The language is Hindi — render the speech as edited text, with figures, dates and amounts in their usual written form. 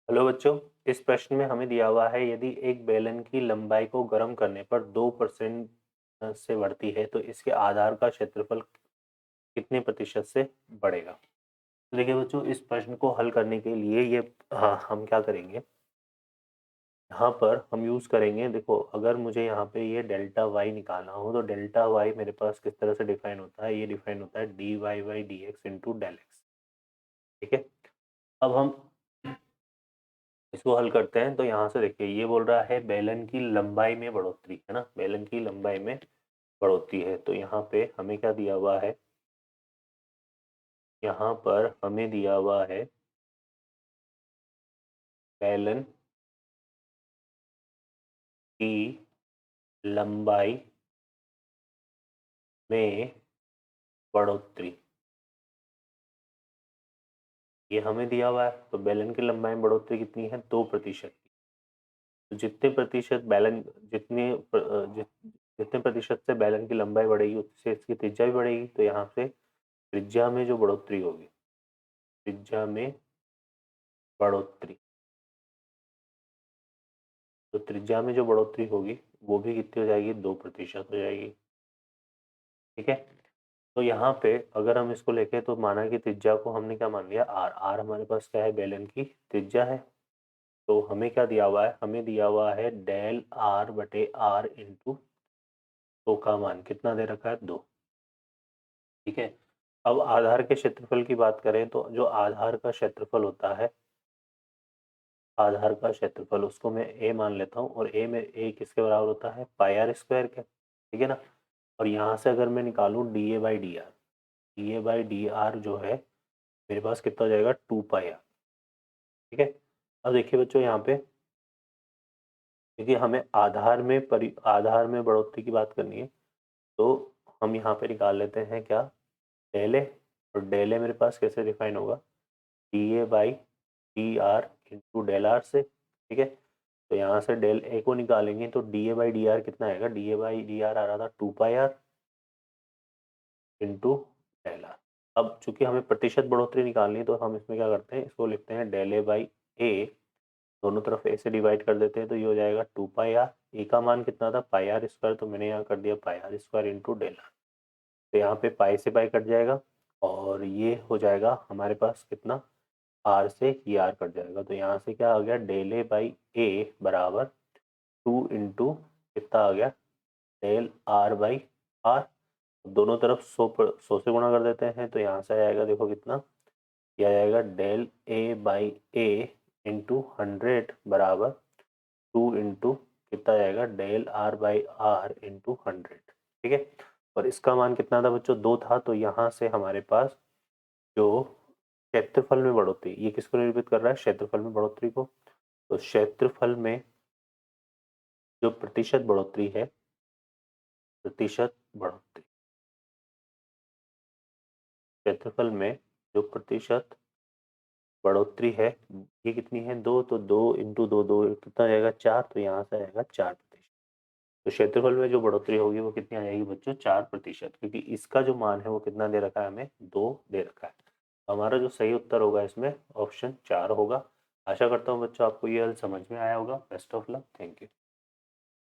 हेलो बच्चों, इस प्रश्न में हमें दिया हुआ है यदि एक बेलन की लंबाई को गर्म करने पर 2% से बढ़ती है तो इसके आधार का क्षेत्रफल कितने प्रतिशत से बढ़ेगा। तो देखिए बच्चों, इस प्रश्न को हल करने के लिए हम क्या करेंगे, यहाँ पर हम यूज़ करेंगे। देखो, अगर मुझे यहाँ पे ये डेल्टा वाई निकालना हो तो डेल्टा वाई मेरे पास किस तरह से डिफाइन होता है, ये डिफाइन होता है d y by d x into del x. ठीक है, अब हम इसको हल करते हैं। तो यहाँ से देखिए, ये बोल रहा है बेलन की लंबाई में बढ़ोतरी, है ना, बेलन की लंबाई में बढ़ोतरी है। तो यहाँ पे हमें क्या दिया हुआ है, यहाँ पर हमें दिया हुआ है बेलन की लंबाई में बढ़ोतरी, ये हमें दिया हुआ है। तो बेलन की लंबाई में बढ़ोतरी कितनी है, 2%। तो जितने प्रतिशत बेलन जितने प्रतिशत से बेलन की लंबाई बढ़ेगी उससे इसकी त्रिज्या भी बढ़ेगी। तो यहाँ से त्रिज्या में जो बढ़ोतरी होगी, त्रिज्या में बढ़ोतरी, तो त्रिज्या में जो बढ़ोतरी होगी वो भी कितनी हो जाएगी, 2% हो जाएगी। ठीक है, तो यहाँ पे अगर हम इसको लेके तो माना कि त्रिज्या को हमने क्या मान लिया, आर। आर हमारे पास क्या है, बेलन की त्रिज्या है। तो हमें क्या दिया हुआ है, हमें दिया हुआ है डेल आर बटे आर इंटू 2 का मान कितना दे रखा है, 2। ठीक है, अब आधार के क्षेत्रफल की बात करें तो जो आधार का क्षेत्रफल होता है, आधार का क्षेत्रफल उसको मैं ए मान लेता हूँ। और ए में ए किसके बराबर होता है, पाई आर स्क्वायर के। ठीक है ना, और यहाँ से अगर मैं निकालूँ D A by D R, D A by D R जो है मेरे पास कितना हो जाएगा, 2 पाई आर। ठीक है, अब देखिए बच्चों, यहाँ पे क्योंकि हमें आधार में बढ़ोतरी की बात करनी है, तो हम यहाँ पे निकाल लेते हैं क्या, डेल ए। और डेल ए मेरे पास कैसे डिफाइन होगा, d A by D r into del r से। ठीक है, तो यहाँ से डेल ए को निकालेंगे तो D A by D R कितना आएगा, D A by D R आ रहा था 2 pi R into del R. अब चूंकि हमें प्रतिशत बढ़ोतरी निकालनी है तो हम इसमें क्या करते हैं, इसको लिखते हैं डेल ए बाई ए, दोनों तरफ ए से डिवाइड कर देते हैं। तो ये हो जाएगा 2 पाई आर। ए का मान कितना था, पाई आर स्क्वायर, तो मैंने यहाँ कर दिया pi R square into del R. तो यहाँ पे पाई से पाई कट जाएगा और ये हो जाएगा हमारे पास कितना, आर से ये आर कट जाएगा। तो यहाँ से क्या आ गया, डेल ए बाई ए बराबर 2 इंटू कितना आ गया, डेल आर बाई आर। दोनों तरफ 100 से गुणा कर देते हैं। तो यहाँ से आएगा, देखो कितना, यह आ जाएगा del A by A into 100 बराबर 2 इंटू कितना आएगा, del r by r into 100। ठीक है, और इसका मान कितना था बच्चों, 2 था। तो यहाँ से हमारे पास जो क्षेत्रफल में बढ़ोतरी, ये किसको निरूपित कर रहा है, क्षेत्रफल में बढ़ोतरी को। तो क्षेत्रफल में जो प्रतिशत बढ़ोतरी है, प्रतिशत बढ़ोतरी, क्षेत्रफल में जो प्रतिशत बढ़ोतरी है ये कितनी है, 2। तो 2 इंटू 2, 2 कितना आएगा, 4। तो यहाँ से आएगा 4%। तो क्षेत्रफल में जो बढ़ोतरी होगी वो कितनी आ जाएगी बच्चों, 4%, क्योंकि इसका जो मान है वो कितना दे रखा है, हमें 2 दे रखा है। तो हमारा जो सही उत्तर होगा इसमें ऑप्शन 4 होगा। आशा करता हूँ बच्चों आपको ये हल समझ में आया होगा। Best of luck, thank you.